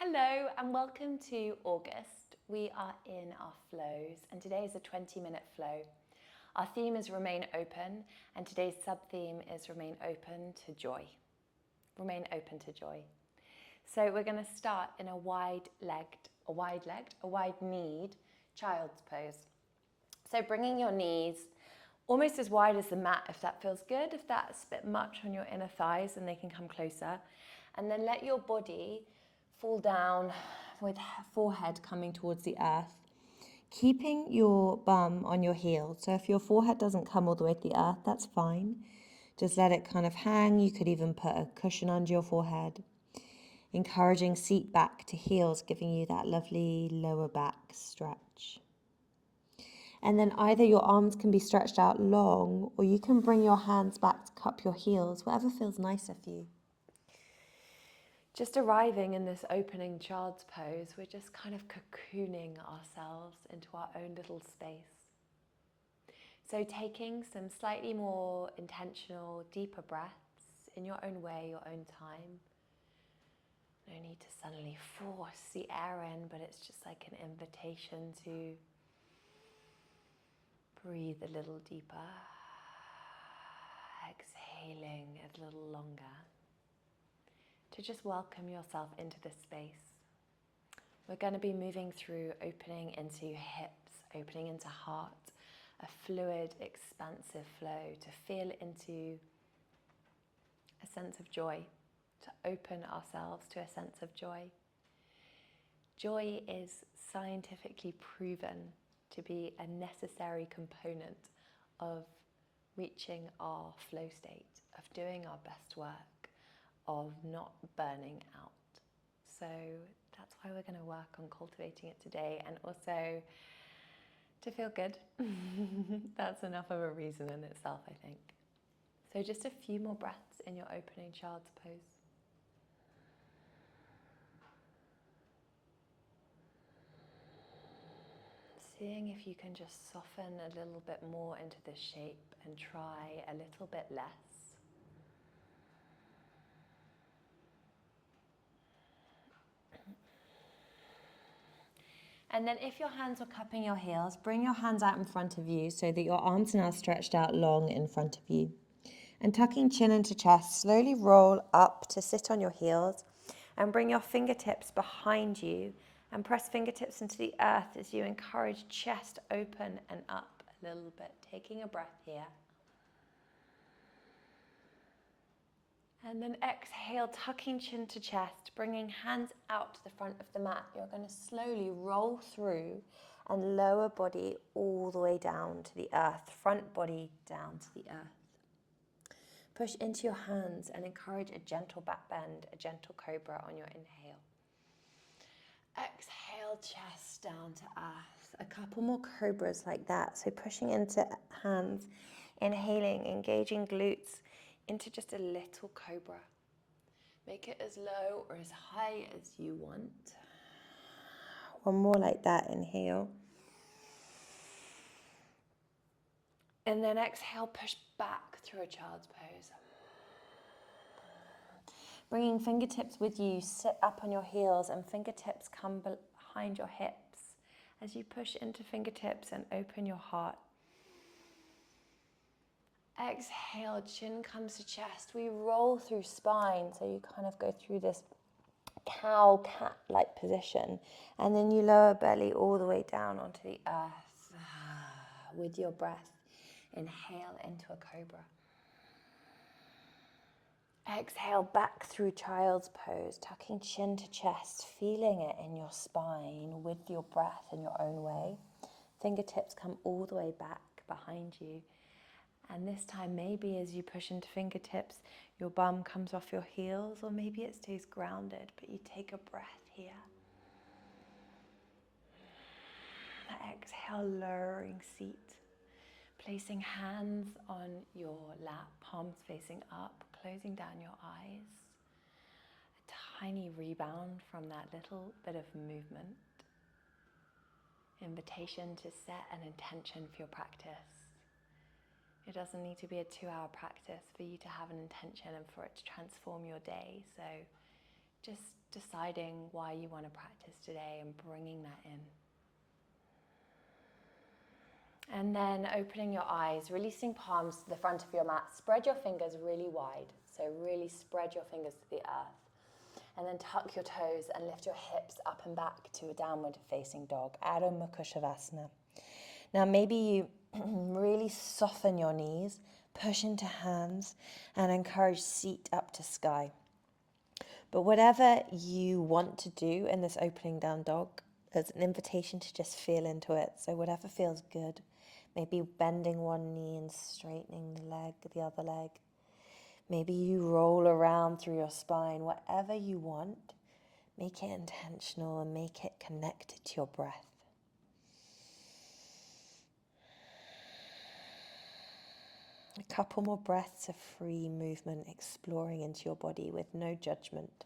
Hello and welcome to August. We are in our flows and today is a 20-minute flow. Our theme is remain open and today's sub-theme is remain open to joy. Remain open to joy. So we're going to start in a wide-kneed child's pose. So bringing your knees almost as wide as the mat if that feels good. If that's a bit much on your inner thighs, then they can come closer. And then let your body fall down with forehead coming towards the earth, keeping your bum on your heel. So if your forehead doesn't come all the way to the earth, that's fine. Just let it kind of hang. You could even put a cushion under your forehead. Encouraging seat back to heels, giving you that lovely lower back stretch. And then either your arms can be stretched out long, or you can bring your hands back to cup your heels, whatever feels nicer for you. Just arriving in this opening child's pose, we're just kind of cocooning ourselves into our own little space. So taking some slightly more intentional, deeper breaths in your own way, your own time. No need to suddenly force the air in, but it's just like an invitation to breathe a little deeper, exhaling a little longer. To just welcome yourself into this space. We're going to be moving through opening into hips, opening into heart, a fluid, expansive flow to feel into a sense of joy, to open ourselves to a sense of joy. Joy is scientifically proven to be a necessary component of reaching our flow state, of doing our best work, of not burning out. So that's why we're going to work on cultivating it today, and also to feel good. That's enough of a reason in itself, I think. So just a few more breaths in your opening child's pose. Seeing if you can just soften a little bit more into the shape and try a little bit less. And then if your hands are cupping your heels, bring your hands out in front of you so that your arms are now stretched out long in front of you. And tucking chin into chest, slowly roll up to sit on your heels and bring your fingertips behind you and press fingertips into the earth as you encourage chest open and up a little bit. Taking a breath here. And then exhale, tucking chin to chest, bringing hands out to the front of the mat. You're going to slowly roll through and lower body all the way down to the earth, front body down to the earth. Push into your hands and encourage a gentle back bend, a gentle cobra on your inhale. Exhale, chest down to earth. A couple more cobras like that. So pushing into hands, inhaling, engaging glutes, into just a little cobra. Make it as low or as high as you want. One more like that, inhale. And then exhale, push back through a child's pose. Bringing fingertips with you, sit up on your heels and fingertips come behind your hips as you push into fingertips and open your heart. Exhale, chin comes to chest. We roll through spine, so you kind of go through this cow-cat-like position. And then you lower belly all the way down onto the earth. With your breath, inhale into a cobra. Exhale back through child's pose, tucking chin to chest, feeling it in your spine with your breath in your own way. Fingertips come all the way back behind you. And this time, maybe as you push into fingertips, your bum comes off your heels, or maybe it stays grounded, but you take a breath here. Exhale, lowering seat. Placing hands on your lap, palms facing up, closing down your eyes. A tiny rebound from that little bit of movement. Invitation to set an intention for your practice. It doesn't need to be a 2-hour practice for you to have an intention and for it to transform your day. So just deciding why you want to practice today and bringing that in. And then opening your eyes, releasing palms to the front of your mat. Spread your fingers really wide. So really spread your fingers to the earth. And then tuck your toes and lift your hips up and back to a downward facing dog, Adho Mukha Shavasana. Now maybe you really soften your knees, push into hands, and encourage seat up to sky. But whatever you want to do in this opening down dog, there's an invitation to just feel into it. So whatever feels good. Maybe bending one knee and straightening the other leg. Maybe you roll around through your spine. Whatever you want, make it intentional and make it connected to your breath. A couple more breaths of free movement, exploring into your body with no judgment.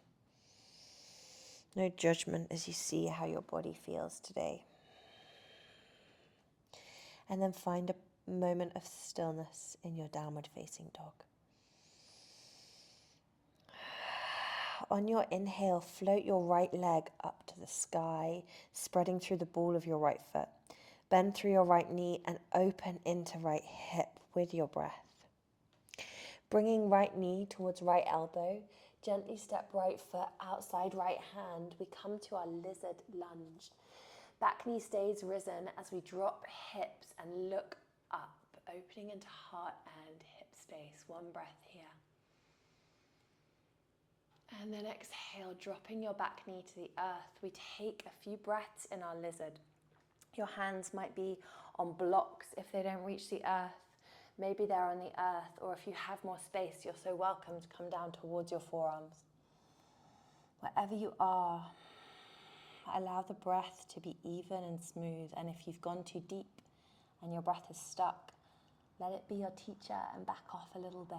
No judgment as you see how your body feels today. And then find a moment of stillness in your downward facing dog. On your inhale, float your right leg up to the sky, spreading through the ball of your right foot. Bend through your right knee and open into right hip with your breath. Bringing right knee towards right elbow, gently step right foot outside right hand. We come to our lizard lunge. Back knee stays risen as we drop hips and look up, opening into heart and hip space. One breath here. And then exhale, dropping your back knee to the earth. We take a few breaths in our lizard. Your hands might be on blocks if they don't reach the earth. Maybe they're on the earth, or if you have more space, you're so welcome to come down towards your forearms. Wherever you are, allow the breath to be even and smooth. And if you've gone too deep and your breath is stuck, let it be your teacher and back off a little bit.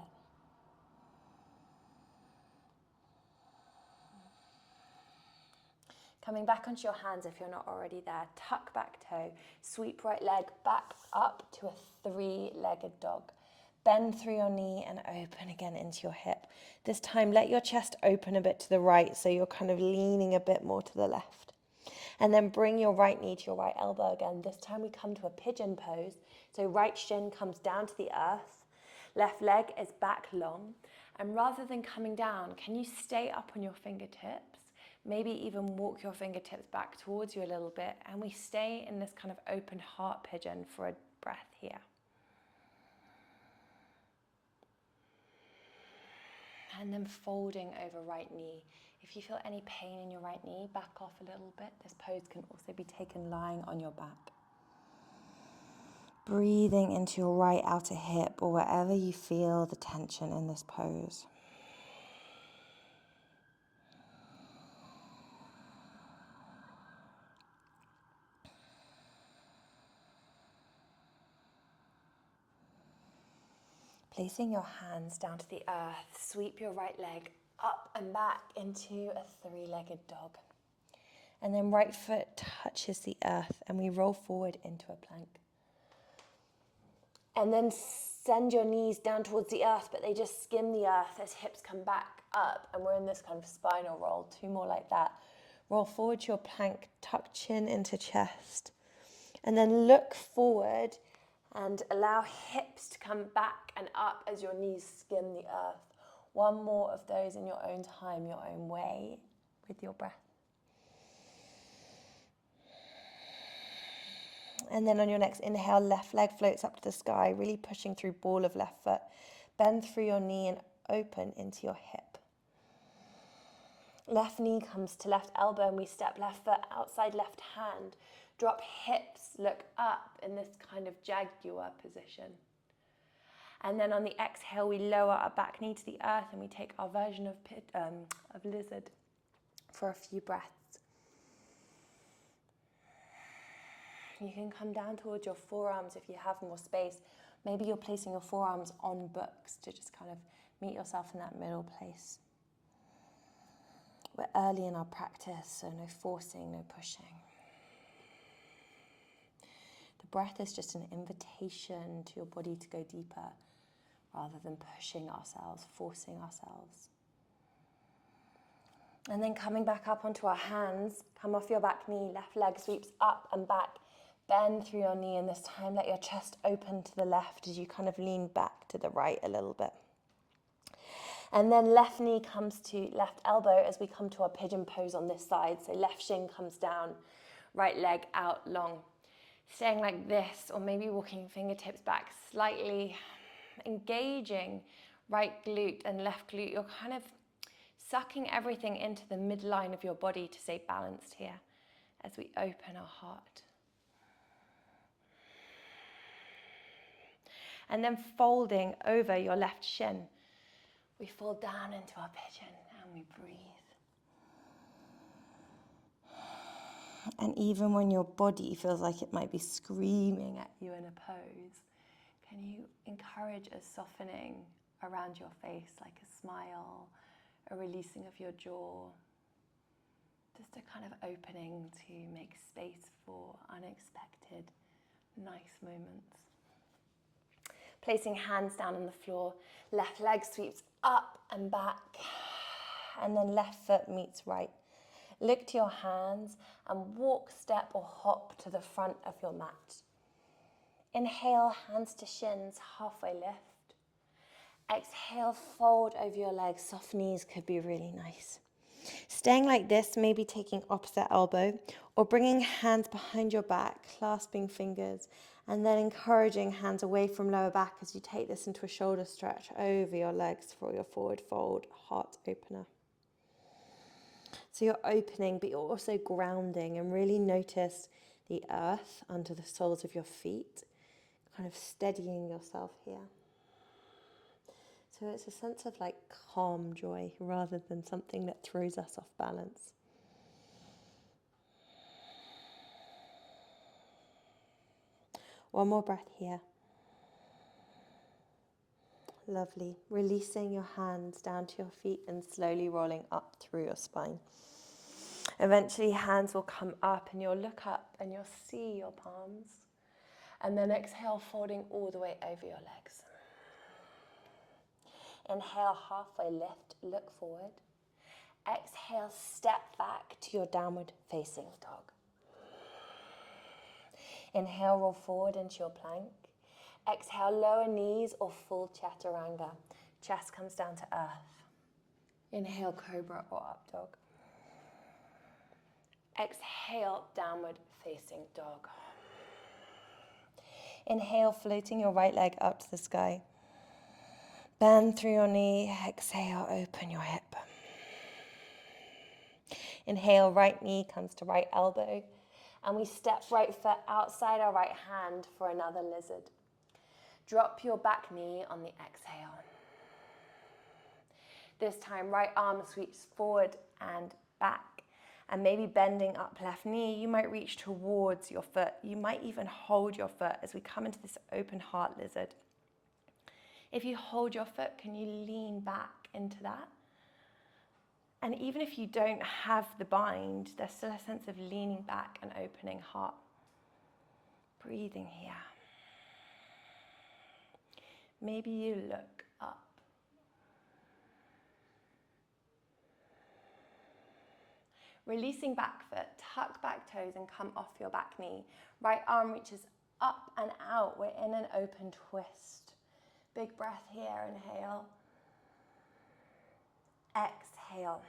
Coming back onto your hands if you're not already there. Tuck back toe, sweep right leg back up to a three-legged dog. Bend through your knee and open again into your hip. This time, let your chest open a bit to the right, so you're kind of leaning a bit more to the left. And then bring your right knee to your right elbow again. This time we come to a pigeon pose. So right shin comes down to the earth. Left leg is back long. And rather than coming down, can you stay up on your fingertips? Maybe even walk your fingertips back towards you a little bit. And we stay in this kind of open heart pigeon for a breath here. And then folding over right knee. If you feel any pain in your right knee, back off a little bit. This pose can also be taken lying on your back. Breathing into your right outer hip or wherever you feel the tension in this pose. Placing your hands down to the earth, sweep your right leg up and back into a three-legged dog. And then right foot touches the earth and we roll forward into a plank. And then send your knees down towards the earth, but they just skim the earth as hips come back up. And we're in this kind of spinal roll, two more like that. Roll forward to your plank, tuck chin into chest. And then look forward and allow hips to come back and up as your knees skim the earth. One more of those in your own time, your own way, with your breath. And then on your next inhale, left leg floats up to the sky, really pushing through ball of left foot. Bend through your knee and open into your hip. Left knee comes to left elbow and we step left foot outside left hand. Drop hips, look up in this kind of jaguar position. And then on the exhale, we lower our back knee to the earth and we take our version of lizard for a few breaths. You can come down towards your forearms if you have more space. Maybe you're placing your forearms on books to just kind of meet yourself in that middle place. We're early in our practice, so no forcing, no pushing. The breath is just an invitation to your body to go deeper rather than pushing ourselves, forcing ourselves. And then coming back up onto our hands, come off your back knee, left leg sweeps up and back. Bend through your knee, and this time let your chest open to the left as you kind of lean back to the right a little bit. And then left knee comes to left elbow as we come to our pigeon pose on this side. So left shin comes down, right leg out long. Staying like this, or maybe walking fingertips back slightly, engaging right glute and left glute. You're kind of sucking everything into the midline of your body to stay balanced here as we open our heart. And then folding over your left shin, we fall down into our pigeon and we breathe. And even when your body feels like it might be screaming at you in a pose, can you encourage a softening around your face, like a smile, a releasing of your jaw, just a kind of opening to make space for unexpected, nice moments. Placing hands down on the floor, left leg sweeps up and back, and then left foot meets right. Look to your hands and walk, step or hop to the front of your mat. Inhale, hands to shins, halfway lift. Exhale, fold over your legs, soft knees could be really nice. Staying like this, maybe taking opposite elbow or bringing hands behind your back, clasping fingers, and then encouraging hands away from lower back as you take this into a shoulder stretch over your legs for your forward fold, heart opener. So you're opening, but you're also grounding, and really notice the earth under the soles of your feet, kind of steadying yourself here. So it's a sense of like calm joy rather than something that throws us off balance. One more breath here. Lovely. Releasing your hands down to your feet and slowly rolling up through your spine. Eventually hands will come up and you'll look up and you'll see your palms. And then exhale, folding all the way over your legs. Inhale, halfway lift, look forward. Exhale, step back to your downward facing dog. Inhale, roll forward into your plank. Exhale, lower knees or full chaturanga. Chest comes down to earth. Inhale, cobra or up dog. Exhale, downward facing dog. Inhale, floating your right leg up to the sky. Bend through your knee. Exhale, open your hip. Inhale, right knee comes to right elbow. And we step right foot outside our right hand for another lizard. Drop your back knee on the exhale. This time, right arm sweeps forward and back. And maybe bending up left knee, you might reach towards your foot. You might even hold your foot as we come into this open heart lizard. If you hold your foot, can you lean back into that? And even if you don't have the bind, there's still a sense of leaning back and opening heart. Breathing here. Maybe you look up. Releasing back foot, tuck back toes and come off your back knee. Right arm reaches up and out. We're in an open twist. Big breath here, inhale. Exhale.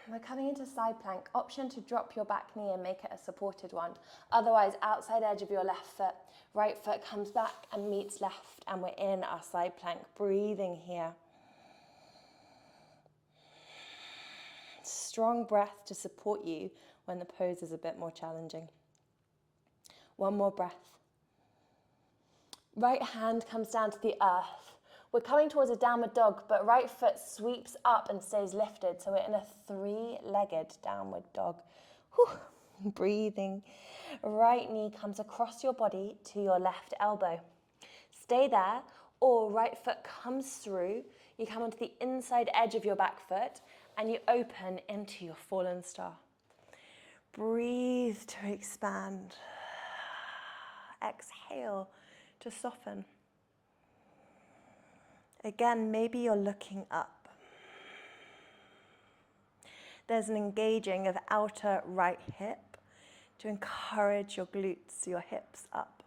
We're coming into side plank. Option to drop your back knee and make it a supported one. Otherwise, outside edge of your left foot. Right foot comes back and meets left, and we're in our side plank. Breathing here. Strong breath to support you when the pose is a bit more challenging. One more breath. Right hand comes down to the earth. We're coming towards a downward dog, but right foot sweeps up and stays lifted. So we're in a three-legged downward dog. Whew. Breathing. Right knee comes across your body to your left elbow. Stay there, or right foot comes through. You come onto the inside edge of your back foot and you open into your fallen star. Breathe to expand. Exhale to soften. Again, maybe you're looking up. there's an engaging of outer right hip to encourage your glutes, your hips up.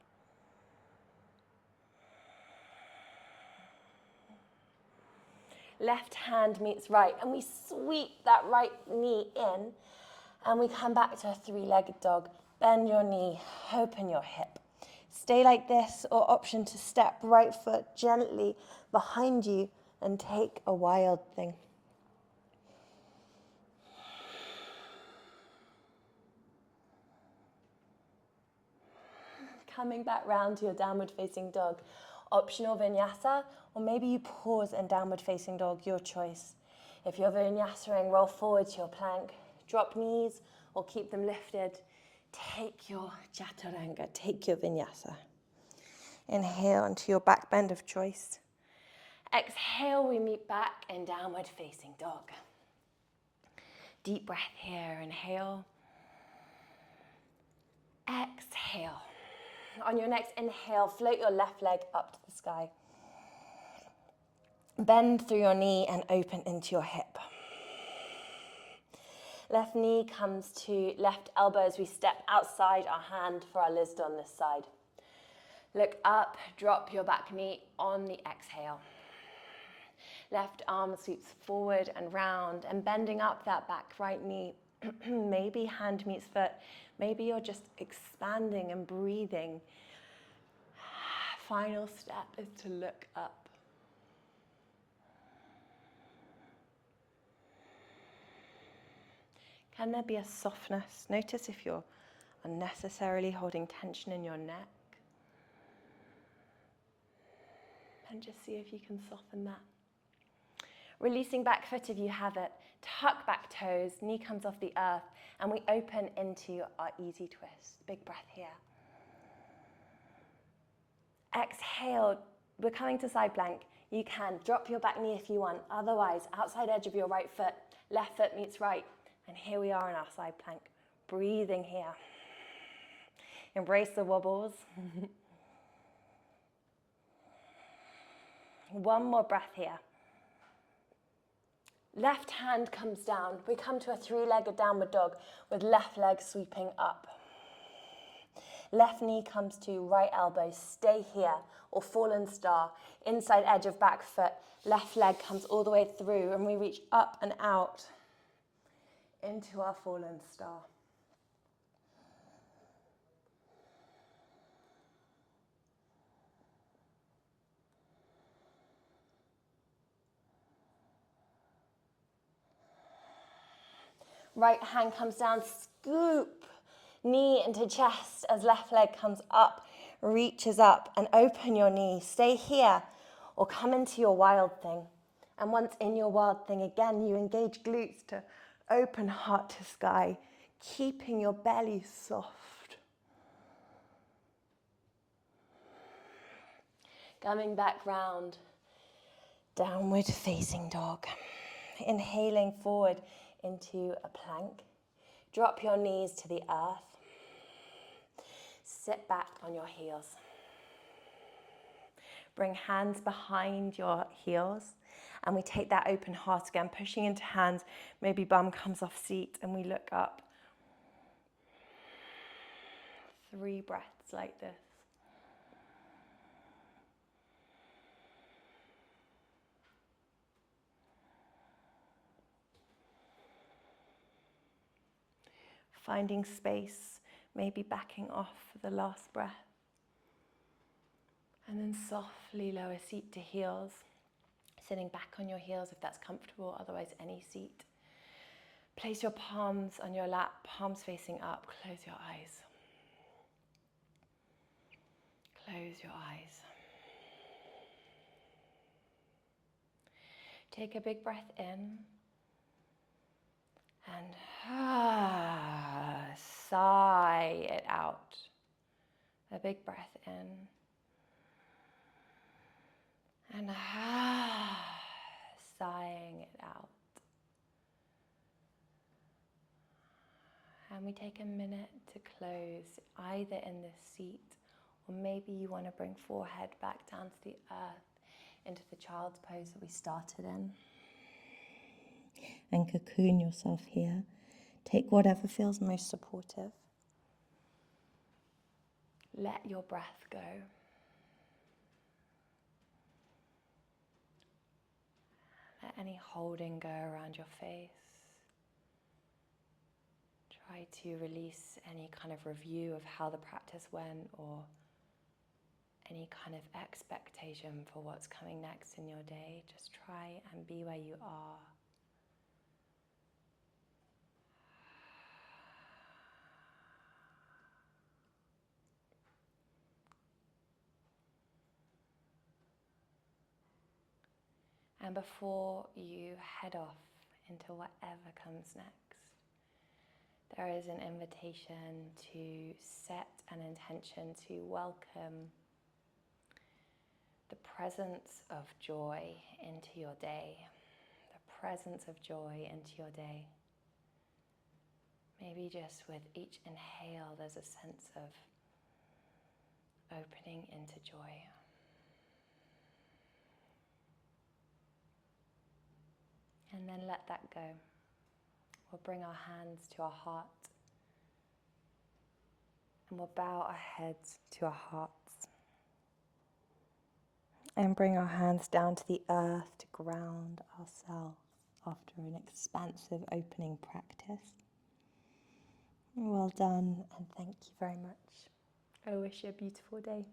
Left hand meets right, and we sweep that right knee in, and we come back to a three-legged dog. Bend your knee, open your hip. Stay like this, or option to step right foot gently behind you and take a wild thing. Coming back round to your downward facing dog. Optional vinyasa, or maybe you pause in downward facing dog, your choice. If you're vinyasaing, roll forward to your plank, drop knees or keep them lifted. Take your chaturanga, take your vinyasa. Inhale into your back bend of choice. Exhale, we meet back in downward facing dog. Deep breath here, inhale. Exhale. On your next inhale, float your left leg up to the sky. Bend through your knee and open into your hip. Left knee comes to left elbow as we step outside our hand for our lizard on this side. Look up, drop your back knee on the exhale. Left arm sweeps forward and round and bending up that back right knee. Maybe hand meets foot. Maybe you're just expanding and breathing. Final step is to look up. Can there be a softness? Notice if you're unnecessarily holding tension in your neck. And just see if you can soften that. Releasing back foot if you have it. Tuck back toes, knee comes off the earth, and we open into our easy twist. Big breath here. Exhale, we're coming to side plank. You can drop your back knee if you want. Otherwise, outside edge of your right foot, left foot meets right. And here we are in our side plank. Breathing here. Embrace the wobbles. One more breath here. Left hand comes down. We come to a three-legged downward dog with left leg sweeping up. Left knee comes to right elbow. Stay here, or fallen star. Inside edge of back foot. Left leg comes all the way through, and we reach up and out into our fallen star. Right hand comes down, scoop knee into chest as left leg comes up, reaches up, and open your knee. Stay here or come into your wild thing. And once in your wild thing, again, you engage glutes to open heart to sky, keeping your belly soft. Coming back round, downward facing dog. Inhaling forward into a plank. Drop your knees to the earth. Sit back on your heels. Bring hands behind your heels. And we take that open heart again, pushing into hands. Maybe bum comes off seat and we look up. 3 breaths like this. Finding space, maybe backing off for the last breath. And then softly lower seat to heels. Sitting back on your heels if that's comfortable, otherwise any seat. Place your palms on your lap, palms facing up. Close your eyes. Close your eyes. Take a big breath in. And sigh it out. A big breath in. And sighing it out. And we take a minute to close, either in this seat, or maybe you want to bring forehead back down to the earth, into the child's pose that we started in. and cocoon yourself here. Take whatever feels most supportive. Let your breath go. Let any holding go around your face. Try to release any kind of review of how the practice went or any kind of expectation for what's coming next in your day. Just try and be where you are. And before you head off into whatever comes next, there is an invitation to set an intention to welcome the presence of joy into your day. The presence of joy into your day. Maybe just with each inhale, there's a sense of opening into joy. And then let that go. We'll bring our hands to our heart. And we'll bow our heads to our hearts. And bring our hands down to the earth to ground ourselves after an expansive opening practice. Well done, and thank you very much. I wish you a beautiful day.